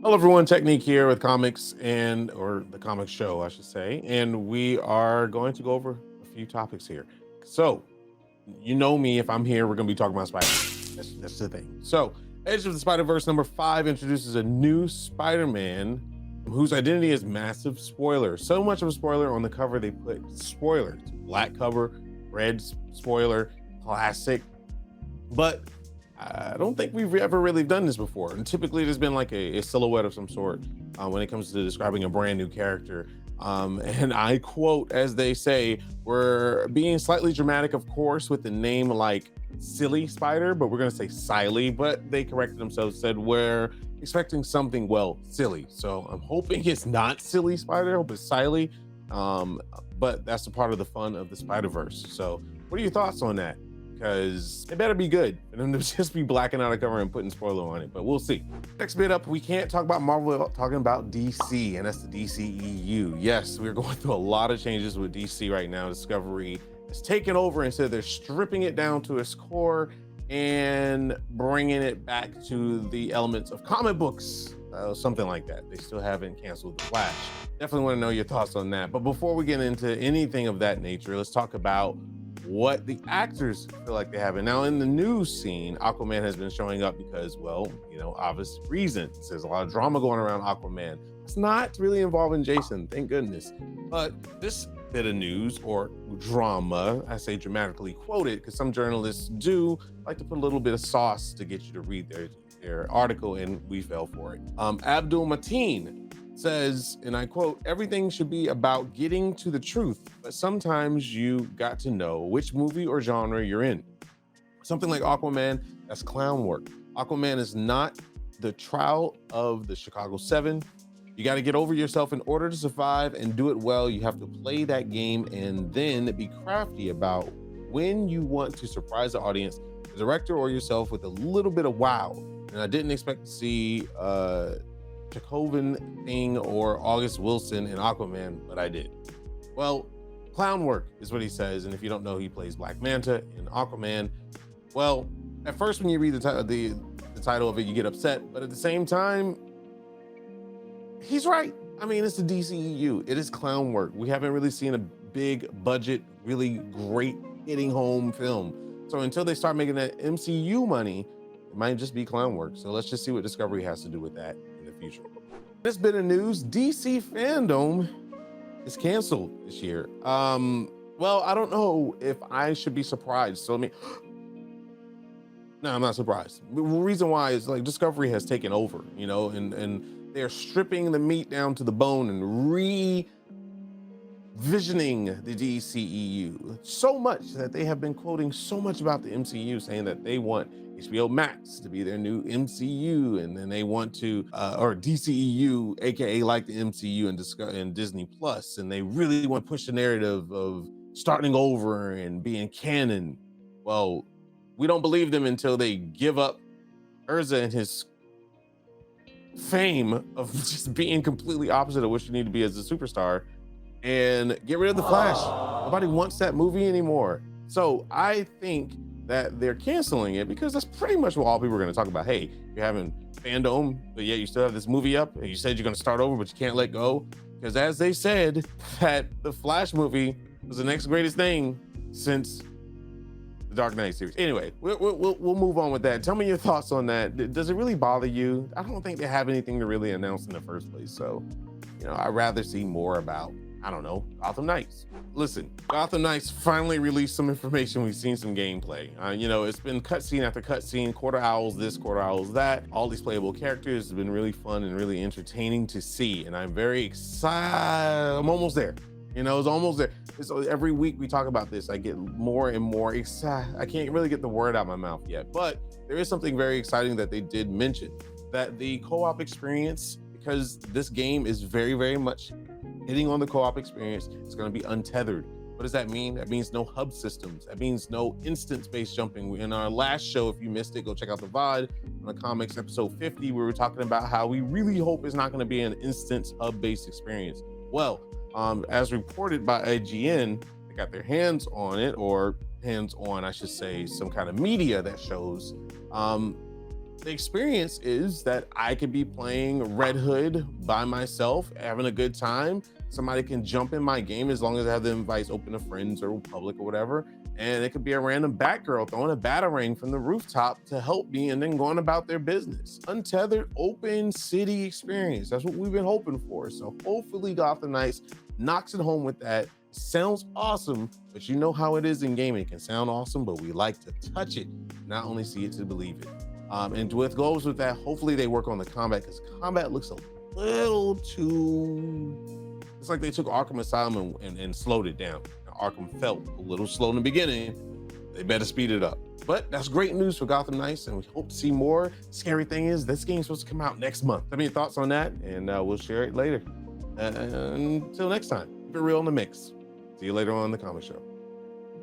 Hello everyone, Technique here with Comics or the Comics Show, I should say, and we are going to go over a few topics here. So, you know me, if I'm here, we're going to be talking about Spider-Man. That's the thing. So, Edge of the Spider-Verse #5 introduces a new Spider-Man whose identity is massive spoiler. So much of a spoiler on the cover, they put spoilers, black cover, red spoiler, classic, but I don't think we've ever really done this before. And typically there's been like a silhouette of some sort when it comes to describing a brand new character. And I quote, as they say, we're being slightly dramatic, of course, with the name like Silly Spider, but we're going to say Siley. But they corrected themselves, said we're expecting something, well, silly. So I'm hoping it's not Silly Spider. I hope it's Siley. But that's a part of the fun of the Spider-Verse. So what are your thoughts on that? Because it better be good for them to just be blacking out a cover and putting spoiler on it, but we'll see. Next bit up, we can't talk about Marvel without talking about DC, and that's the DCEU. Yes, we're going through a lot of changes with DC right now. Discovery has taken over, and so they're stripping it down to its core and bringing it back to the elements of comic books, something like that. They still haven't canceled The Flash. Definitely want to know your thoughts on that. But before we get into anything of that nature, let's talk about what the actors feel like they have. And now in the news scene, Aquaman has been showing up because, well, obvious reasons. There's a lot of drama going around Aquaman. It's not really involving Jason, thank goodness. But this bit of news or drama, I say dramatically quoted because some journalists do like to put a little bit of sauce to get you to read their article, and we fell for it. Abdul Mateen says, and I quote, "Everything should be about getting to the truth, but sometimes you got to know which movie or genre you're in. Something like Aquaman, that's clown work. Aquaman is not the trial of the Chicago 7. You got to get over yourself in order to survive and do it well. You have to play that game and then be crafty about when you want to surprise the audience, the director or yourself with a little bit of wow." And I didn't expect to see Chekhovin thing or August Wilson in Aquaman, but I did. Well, clown work is what he says, and if you don't know, he plays Black Manta in Aquaman. Well, at first when you read the title of it, you get upset, but at the same time, he's right. I mean, it's the DCEU. It is clown work. We haven't really seen a big budget, really great hitting home film. So until they start making that MCU money, it might just be clown work. So let's just see what Discovery has to do with that in the future. This bit of news, DC Fandom is canceled this year. Well, I don't know if I should be surprised. So no, I'm not surprised. The reason why is like Discovery has taken over, and they're stripping the meat down to the bone and re-visioning the DCEU so much that they have been quoting so much about the MCU, saying that they want HBO Max to be their new MCU, and then they want to, or DCEU, aka like the MCU and Disney Plus, and they really want to push the narrative of starting over and being canon. Well, we don't believe them until they give up Urza and his fame of just being completely opposite of what you need to be as a superstar, and get rid of the Flash. Nobody wants that movie anymore. So I think that they're canceling it because that's pretty much what all people are going to talk about. Hey, you're having fandom, but yet you still have this movie up, and you said you're going to start over, but you can't let go. Because as they said, that the Flash movie was the next greatest thing since the Dark Knight series. Anyway, we'll move on with that. Tell me your thoughts on that. Does it really bother you? I don't think they have anything to really announce in the first place. So, I'd rather see more about, I don't know, Gotham Knights. Listen, Gotham Knights finally released some information. We've seen some gameplay. It's been cutscene after cutscene, quarter owls this, quarter owls that. All these playable characters have been really fun and really entertaining to see. And I'm very excited. I'm almost there. It's almost there. Every week we talk about this, I get more and more excited. I can't really get the word out of my mouth yet, but there is something very exciting that they did mention, that the co-op experience, because this game is very, very much hitting on the co-op experience, it's going to be untethered. What does that mean? That means no hub systems. That means no instance-based jumping. In our last show, if you missed it, go check out the VOD on the Comics episode 50. We were talking about how we really hope it's not going to be an instance hub-based experience. Well, as reported by IGN, they got their hands on it, or hands on, I should say, some kind of media that shows The experience is that I could be playing Red Hood by myself, having a good time. Somebody can jump in my game as long as I have the invites open to friends or public or whatever. And it could be a random Batgirl throwing a batarang from the rooftop to help me and then going about their business. Untethered, open city experience. That's what we've been hoping for. So hopefully Gotham Knights knocks it home with that. Sounds awesome, but you know how it is in gaming. It can sound awesome, but we like to touch it, not only see it to believe it. And with goes with that, hopefully they work on the combat, because combat looks a little too, it's like they took Arkham Asylum and slowed it down. Arkham felt a little slow in the beginning. They better speed it up. But that's great news for Gotham Knights, and we hope to see more. Scary thing is, this game's supposed to come out next month. Let me know your thoughts on that, and we'll share it later. Until next time, keep it real in the mix. See you later on the Comic Show.